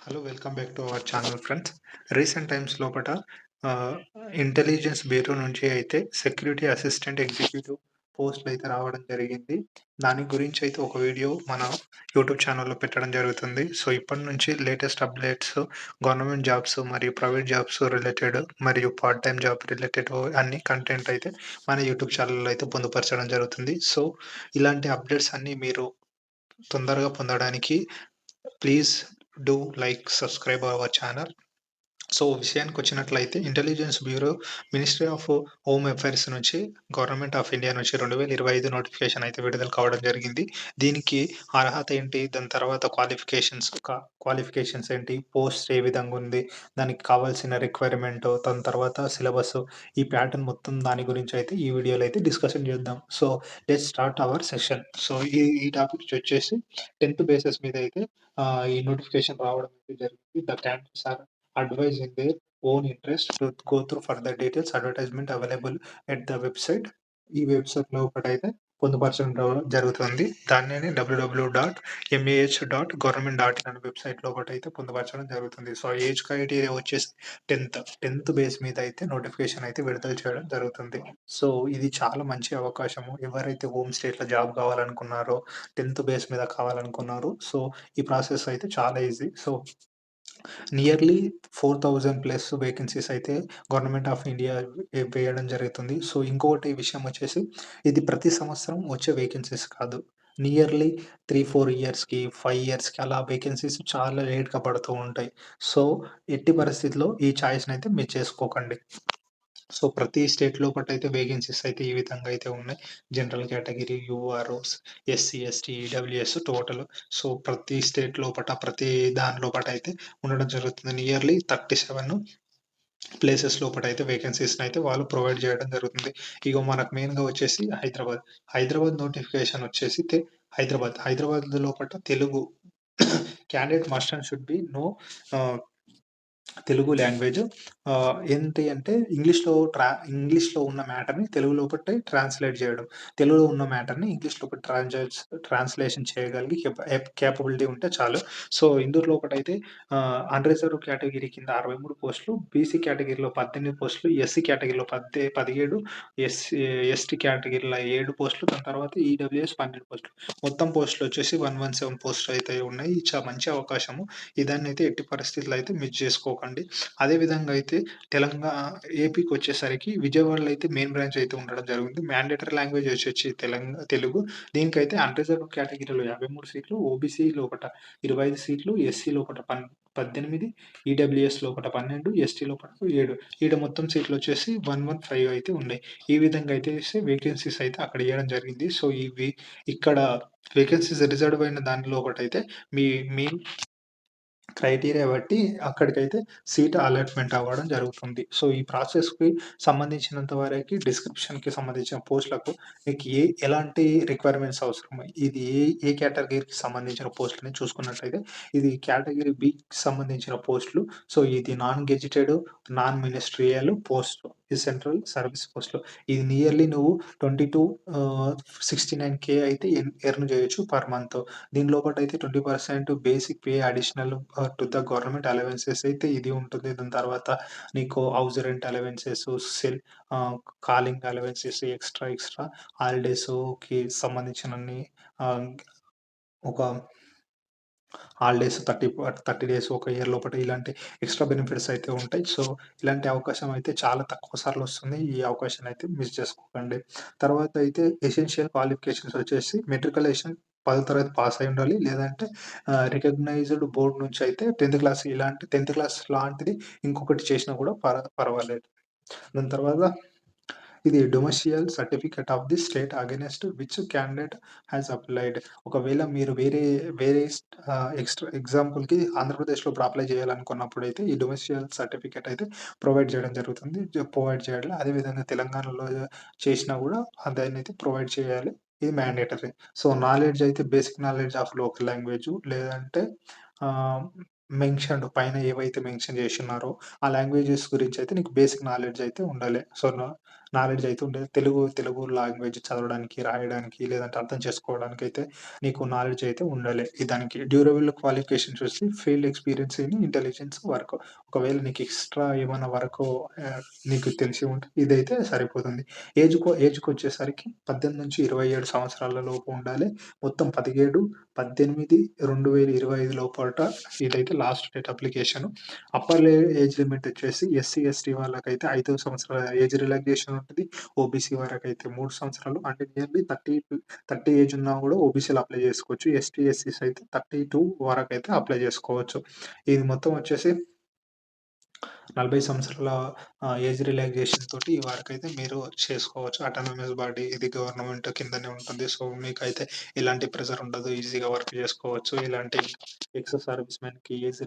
Hello! Welcome back to our channel friends. Recent times లోపట ఆహ్, intelligence bureau నుంచి అయితే సెక్యూరిటీ అసిస్టెంట్ ఎగ్జిక్యూటివ్ పోస్ట్‌లయితే రావడం జరిగింది. దాని గురించి అయితే ఒక వీడియో మన యూట్యూబ్ ఛానల్‌లో పెట్టడం జరుగుతుంది. సో, ఇప్పటి నుంచి లేటెస్ట్ అప్డేట్స్, గవర్నమెంట్ జాబ్స్ మరియు ప్రైవేట్ జాబ్స్ రిలేటెడ్ మరియు పార్ట్ టైమ్ జాబ్ రిలేటెడ్ అన్ని కంటెంట్ అయితే మన యూట్యూబ్ ఛానల్‌లో అయితే పొందుపరచడం జరుగుతుంది. సో, ఇలాంటి అప్డేట్స్ అన్నీ మీరు తొందరగా పొందడానికి please do like, subscribe our channel. So, విషయానికొచ్చినట్లయితే Intelligence Bureau Ministry of Home Affairs నుంచి గవర్నమెంట్ ఆఫ్ ఇండియా నుంచి 2025 నోటిఫికేషన్ అయితే విడుదల కావడం జరిగింది. దీనికి అర్హత ఏంటి? దాని తర్వాత క్వాలిఫికేషన్స్ ఏంటి? పోస్ట్ ఏ విధంగా ఉంది? దానికి కావాల్సిన రిక్వైర్మెంట్, దాని తర్వాత సిలబస్, ఈ ప్యాటర్న్ మొత్తం దాని గురించి అయితే ఈ వీడియోలో అయితే డిస్కషన్ చేద్దాం. So, let's start our session. So, ఈ టాపిక్ వచ్చేసి 10థ్ బేసిస్ మీద అయితే ఈ నోటిఫికేషన్ రావడం అయితే జరిగింది. The candidates are advised in their own interest to go through further details. Advertisement available at the website. ఈ వెబ్‌సైట్‌లో ఒకటైతే పొందుపరచడం జరుగుతుంది. దాన్నిని www.mah.government.in అనే వెబ్‌సైట్‌లో ఒకటైతే పొందుపరచడం జరుగుతుంది. సో, ఏజ్ క్రైటీరియా వచ్చేసి 10థ్ బేస్ మీద అయితే నోటిఫికేషన్ అయితే విడుదల చేయడం జరుగుతుంది. సో, ఇది చాలా మంచి అవకాశము. ఎవరైతే హోమ్ స్టేట్‌లో జాబ్ కావాలనుకున్నారో, 10థ్ బేస్ మీద కావాలనుకున్నారో, సో, ఈ ప్రాసెస్ అయితే చాలా easy. So, nearly 4000 plus vacancies అయితే గవర్నమెంట్ ఆఫ్ ఇండియా వేయడం జరుగుతుంది. సో, ఇంకొకటి విషయం వచ్చేసి ఇది ప్రతి సంవత్సరం వచ్చే వేకెన్సీస్ కాదు. నియర్లీ 3, 4 ఇయర్స్‌కి, 5 ఇయర్స్‌కి అలా వేకెన్సీస్ చాలా లేట్‌గా పడుతూ ఉంటాయి. సో, ఎట్టి పరిస్థితిలో ఈ చాయిస్‌నయితే మిస్ చేసుకోకండి. సో, ప్రతి స్టేట్ లోపటైతే వేకెన్సీస్ అయితే ఈ విధంగా అయితే ఉన్నాయి. జనరల్ కేటగిరీ, యూఆర్ఓస్, SC, ST, EWS total. So, ప్రతి స్టేట్ లోపట, ప్రతి దాని లోపటైతే ఉండడం జరుగుతుంది. నియర్లీ 37 ప్లేసెస్ లోపటైతే వేకెన్సీస్‌నైతే వాళ్ళు ప్రొవైడ్ చేయడం జరుగుతుంది. ఇగో మనకు మెయిన్‌గా వచ్చేసి హైదరాబాద్. హైదరాబాద్ నోటిఫికేషన్ వచ్చేసి హైదరాబాద్. హైదరాబాద్ లోపట Telugu candidate must and should be know ah Telugu language ఏంటి అంటే ఇంగ్లీష్‌లో ఉన్న మ్యాటర్‌ని తెలుగు లోపటే ట్రాన్స్‌లేట్ జేయడం. తెలుగులో ఉన్న మ్యాటర్‌ని ఇంగ్లీష్‌లోకి ట్రాన్స్‌లేషన్ చేయగలిగి కేపబిలిటీ ఉంటే చాలు. సో, ఇందులో ఒకటైతే అన్‌రిజర్వ్డ్ కేటగిరీ కింద 63 పోస్టులు, బీసీ కేటగిరీలో 18 పోస్టులు, ఎస్సీ కేటగిరీలో 17, ఎస్టీ కేటగిరీలో 7 పోస్టులు, దాని తర్వాత ఈడబ్ల్యూఎస్ 12 పోస్టులు. మొత్తం పోస్టులొచ్చేసి 117 పోస్టులయితే ఉన్నాయి. ఇది మంచి అవకాశము. ఇదాన్నైతే ఎట్టి పరిస్థితుల్లో అయితే మిస్ చేసుకోకండి. అదే విధంగా అయితే ఏపీకొచ్చేసరికి విజయవాడలో అయితే మెయిన్ బ్రాంచ్ అయితే ఉండడం జరిగింది. మ్యాండేటరీ లాంగ్వేజ్ వచ్చి తెలుగు. దీనికైతే అన్‌రిజర్వ్డ్ కేటగిరీలో 53 సీట్లు, ఓబీసీలో ఒకట 25 సీట్లు, ఎస్సీలో ఒకట 18, ఈడబ్ల్యూఎస్‌లో ఒకట 12, ఎస్టీలో ఒకట 7. ఈడ మొత్తం సీట్లొచ్చేసి 115 అయితే ఉన్నాయి. ఈ విధంగా అయితే వేకెన్సీస్ అయితే అక్కడ ఇయ్యడం జరిగింది. సో, ఇక్కడ వేకెన్సీస్ రిజర్వ్ అయిన దానిలో ఒకటైతే మీ మీ క్రైటీరియా బట్టి అక్కడికైతే సీట్ అలాట్‌మెంట్ అవ్వడం జరుగుతుంది. సో, ఈ ప్రాసెస్‌కి సంబంధించినంత వరకి డిస్క్రిప్షన్‌కి సంబంధించిన పోస్ట్‌లకు మీకు ఎలాంటి రిక్వైర్మెంట్స్ అవసరం, ఇది ఏ కేటగిరీకి సంబంధించిన పోస్ట్‌లని చూసుకున్నట్లయితే, ఇది కేటగిరీ బికి సంబంధించిన పోస్ట్‌లు. సో, ఇది non gazetted, non ministerial post. ఈ సెంట్రల్ సర్వీస్ పోస్ట్‌లు. ఇది నియర్లీ నువ్వు 69K అయితే ఎర్న్ చేయొచ్చు పర్ మంత్. దీని లోపటైతే 20% basic pay additional to the government allowances అయితే ఇది ఉంటుంది. దాని తర్వాత నీకు హౌస్ రెంట్ అలవెన్సెస్, సెల్ ఆహ్, కాలింగ్ అలవెన్సెస్, ఎక్స్‌ట్రా హాలిడేస్‌కి సంబంధించినన్ని ఆహ్, ఒక హాలిడేస్ 30 డేస్, ఒక ఇయర్ లోపట ఇలాంటి ఎక్స్‌ట్రా బెనిఫిట్స్ అయితే ఉంటాయి. సో, ఇలాంటి అవకాశం అయితే చాలా తక్కువ సార్లొస్తుంది. ఈ అవకాశాన్ని అయితే మిస్ చేసుకోకండి. తర్వాత అయితే ఎసెన్షియల్ క్వాలిఫికేషన్స్ వచ్చేసి మెట్రికులేషన్ 10థ్ తరగతి పాస్ అయ్యి ఉండాలి. లేదంటే రికగ్నైజ్డ్ బోర్డ్ నుంచి అయితే 10థ్ క్లాస్ లాంటిది ఇంకొకటి చేసినా కూడా పర్వాలేదు. దాని తర్వాత ఇది domicile certificate of the state against which candidate has applied. ఒకవేళ మీరు వేరే ఎగ్జాంపుల్‌కి ఆంధ్రప్రదేశ్‌లో ఇప్పుడు అప్లై చేయాలనుకున్నప్పుడైతే ఈ డొమెస్టియల్ సర్టిఫికేట్ అయితే ప్రొవైడ్ చేయడం జరుగుతుంది. ప్రొవైడ్ చేయాలి. అదేవిధంగా తెలంగాణలో చేసినా కూడా దాన్నైతే ప్రొవైడ్ చేయాలి. ఇది మ్యాండేటరీ. సో, నాలెడ్జ్ అయితే basic knowledge of local language, లేదంటే ఆహ్, మెన్షన్డ్ పైన ఏవైతే మెన్షన్ చేసున్నారో ఆ లాంగ్వేజెస్ గురించి అయితే నీకు బేసిక్ నాలెడ్జ్ అయితే ఉండాలి. సో, నాలెడ్జ్ అయితే ఉండేది. తెలుగు లాంగ్వేజ్ చదవడానికి, రాయడానికి లేదంటే అర్థం చేసుకోవడానికైతే నీకు నాలెడ్జ్ అయితే ఉండాలి. దానికి డ్యూరబుల్ క్వాలిఫికేషన్ చూసి field experience in intelligence work. ఒకవేళ నీకు ఎక్స్‌ట్రా ఏమన్నా వర్కు నీకు తెలిసి ఉంటే ఇదైతే సరిపోతుంది. ఏజ్‌కొచ్చేసరికి 18-27 సంవత్సరాల లోపు ఉండాలి. మొత్తం 17/18/2025 లోపట ఇదైతే last date application. Upper age limit వచ్చేసి ఎస్సీ, ఎస్టీ వాళ్ళకైతే 5 సంవత్సరాల ఏజ్ రిలాక్సేషన్ ఉంటది. ఓబీసీ వరకైతే 3 సంవత్సరాలు అంటే నియర్లీ 30 ఏజ్ ఉన్నా గూడా ఓబీసీలో అప్లై జేసుకోవచ్చు. ఎస్టీ, ఎస్సీస్ అయితే 32 వరకైతే అప్లై జేసుకోవచ్చు. ఇది మొత్తం వచ్చేసి 40 సంవత్సరాల ఏజ్ రిలాక్సేషన్ తోటి ఈ వరకైతే మీరు చేసుకోవచ్చు. అటానమస్ బాడీ ఇది గవర్నమెంట్ కిందనే ఉంటుంది. సో, మీకైతే ఎలాంటి ప్రెషర్ ఉండదు. ఈజీగా వర్క్ జేసుకోవచ్చు. ఇలాంటి ఎక్స్ సర్వీస్ మెన్‌కి ఏజ్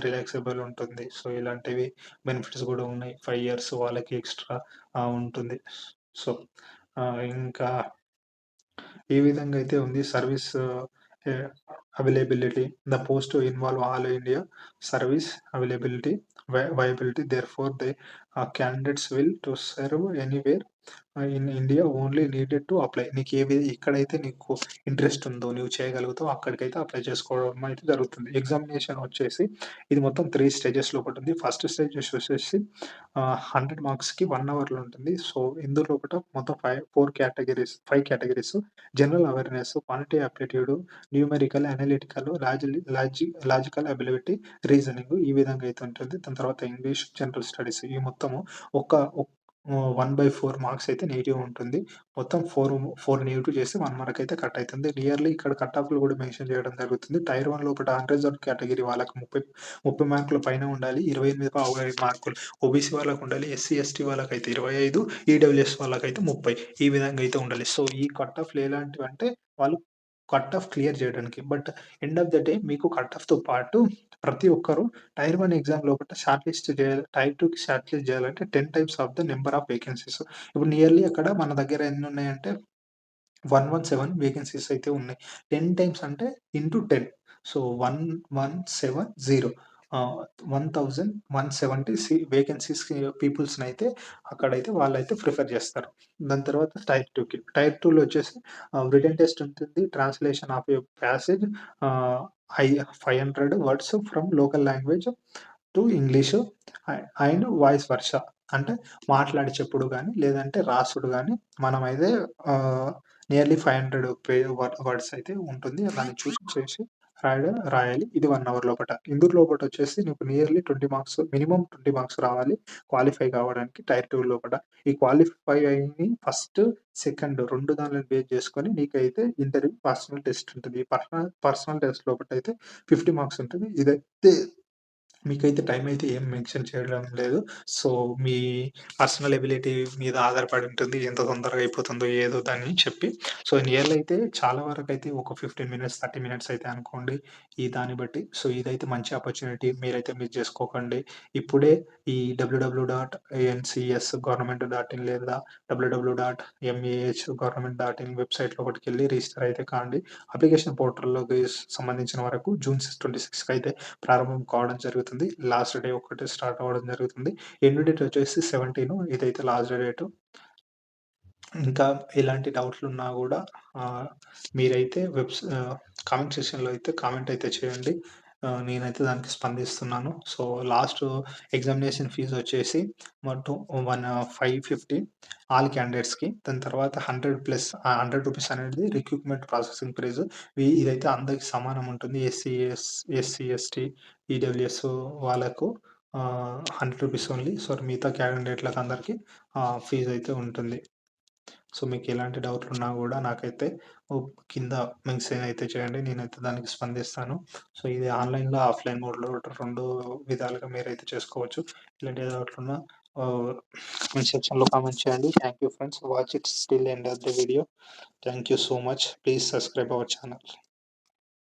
రిలాక్సేబుల్ ఉంటుంది. సో, ఇలాంటివి బెనిఫిట్స్ గూడా ఉన్నాయి. 5 ఇయర్స్ వాళ్ళకి ఎక్స్‌ట్రా ఉంటుంది. సో, ఇంకా ఈ విధంగా అయితే ఉంది. Service a availability. The post involve all India service availability, viability. Therefore candidates will to serve anywhere in India only needed to apply. ఎక్కడైతే నీకు ఇంట్రెస్ట్ ఉందో, నువ్వు చేయగలుగుతావో అక్కడికైతే అప్లై చేసుకోవడం అయితే జరుగుతుంది. ఎగ్జామినేషన్ వచ్చేసి ఇది మొత్తం 3 స్టేజెస్‌లో ఒకటుంది. ఫస్ట్ స్టేజెస్ వచ్చేసి 100 మార్క్స్‌కి 1 అవర్‌లో ఉంటుంది. సో, ఇందులో మొత్తం 5 categories general awareness, quantity aptitude, numerical, analytical, logical ability, reasoning ఈ విధంగా అయితే ఉంటుంది. దాని తర్వాత ఇంగ్లీష్, జనరల్ స్టడీస్ ఈ మొత్తము ఒక 1/4 మార్క్స్ అయితే నెగెటివ్ ఉంటుంది. మొత్తం 4 నెగెటివ్ చేసి 1 మార్క్ అయితే కట్ అయితుంది. నియర్లీ ఇక్కడ కట్ ఆఫ్‌లు కూడా మెన్షన్ చేయడం జరుగుతుంది. టైర్ 1 లోపల అన్‌రిజర్వ్డ్ కేటగిరీ వాళ్ళకి 30 మార్కుల పైన ఉండాలి. 28/25 మార్కులు ఓబీసీ వాళ్ళకి ఉండాలి. ఎస్సీ, ఎస్టీ వాళ్ళకైతే 25, ఈడబ్ల్యూఎస్ వాళ్ళకైతే 30 ఈ విధంగా అయితే ఉండాలి. సో, ఈ కట్ ఆఫ్‌లు ఎలాంటివంటే వాళ్ళు కట్ ఆఫ్ క్లియర్ చేయడానికి. But end of the day మీకు కట్ ఆఫ్‌తో పాటు ప్రతి ఒక్కరు టైర్ 1 ఎగ్జామ్ లోపట షార్ట్ లిస్ట్ చేయాలి. టైర్ 2కి షార్ట్ లిస్ట్ చేయాలంటే 10 times of the number of vacancies. ఇప్పుడు నియర్లీ అక్కడ మన దగ్గర ఎన్నున్నాయంటే 117 వేకెన్సీస్ అయితే ఉన్నాయి. 10 టైమ్స్ అంటే ఇంటూ 10. సో, 1170 1170 వేకెన్సీస్‌కి పీపుల్స్‌నైతే అక్కడైతే వాళ్ళైతే ప్రిఫర్ చేస్తారు. దాని తర్వాత టైర్ 2కి. టైర్ 2లో వచ్చేసి రిటన్ టెస్ట్ ఉంటుంది. Translation of a passage ah, high 500 words from local language to English and vice versa. అంటే మాట్లాడి చెప్పుడు గాని, లేదంటే రాసుడు గాని మనమైతే ఆహ్, నియర్లీ 500 వర్డ్స్ అయితే ఉంటుంది. దాన్ని చూస్ చేసి రాయాలి. ఇది 1 అవర్ లోపట. ఇందులో లోపటొచ్చేసి నీకు నియర్లీ 20 మార్క్స్ మినిమమ్ 20 మార్క్స్ రావాలి క్వాలిఫై కావడానికి టైర్ 2 లోపట. ఈ క్వాలిఫై అయ్యి ఫస్ట్, సెకండ్ 2 దాన్లని బేస్ చేసుకొని నీకైతే ఇంటర్వ్యూ పర్సనల్ టెస్ట్ ఉంటది. పర్సనల్ టెస్ట్ లోపటైతే 50 మార్క్స్ ఉంటుంది. ఇదైతే మీకైతే టైం అయితే ఏం మెన్షన్ చేయడం లేదు. సో, మీ పర్సనల్ ఎబిలిటీ మీద ఆధారపడి ఉంటుంది. ఎంత తొందరగా అయిపోతుందో ఏదో దాన్ని చెప్పి. సో, నియర్లీ అయితే చాలా వరకైతే ఒక 15 మినిట్స్, 30 మినిట్స్ అయితే అనుకోండి. దాన్ని బట్టి. సో, ఇదైతే మంచి ఆపర్చునిటీ. మీరైతే మిస్ చేసుకోకండి. ఇప్పుడే ఈ www.ncS.government.in లేదా www.mah.government.in వెబ్‌సైట్ లోపటికెళ్ళి రిజిస్టర్ అయితే కాండి. అప్లికేషన్ పోర్టల్‌లోకి సంబంధించిన వరకు జూన్ 26కి అయితే ప్రారంభం కావడం జరుగుతుంది. లాస్ట్ డే ఒకటి స్టార్ట్ అవ్వడం జరుగుతుంది. ఎండ్ డేట్ వచ్చేసి 17 ఇదైతే లాస్ట్ డేటు. ఇంకా ఎలాంటి డౌట్లున్నా గూడా ఆహ్, మీరైతే కామెంట్ సెక్షన్‌లో అయితే కామెంట్ అయితే చేయండి. నేనైతే దానికి స్పందిస్తున్నాను. సో, లాస్ట్ ఎగ్జామినేషన్ ఫీజ్ వచ్చేసి మొత్తం 550 ఆల్ క్యాండిడేట్స్‌కి. దాని తర్వాత 100 ప్లస్ రూ. 100 అనేది రిక్రూట్‌మెంట్ ప్రాసెసింగ్ ప్రైస్. ఇదైతే అందరికి సమానం ఉంటుంది. ఎస్సీ, ఎస్టీ, ఈడబ్ల్యూఎస్ వాళ్ళకు రూ. 100 ఓన్లీ. సో, మిగతా క్యాండిడేట్‌లకి అందరికి ఫీజ్ అయితే ఉంటుంది. సో, మీకెలాంటి డౌట్లున్నా గూడా నాకైతే కింద మెన్షన్ అయితే చేయండి. నేనైతే దానికి స్పందిస్తాను. సో, ఇది ఆన్‌లైన్‌లో, ఆఫ్‌లైన్ మోడ్‌లో 2 విధాలుగా మీరైతే చేసుకోవచ్చు. ఎలాంటి డౌట్లున్నా ఆహ్, కామెంట్ సెక్షన్‌లో కామెంట్ చేయండి. Thank you friends. Watch it still end of the video. Thank you so much. Please subscribe our channel.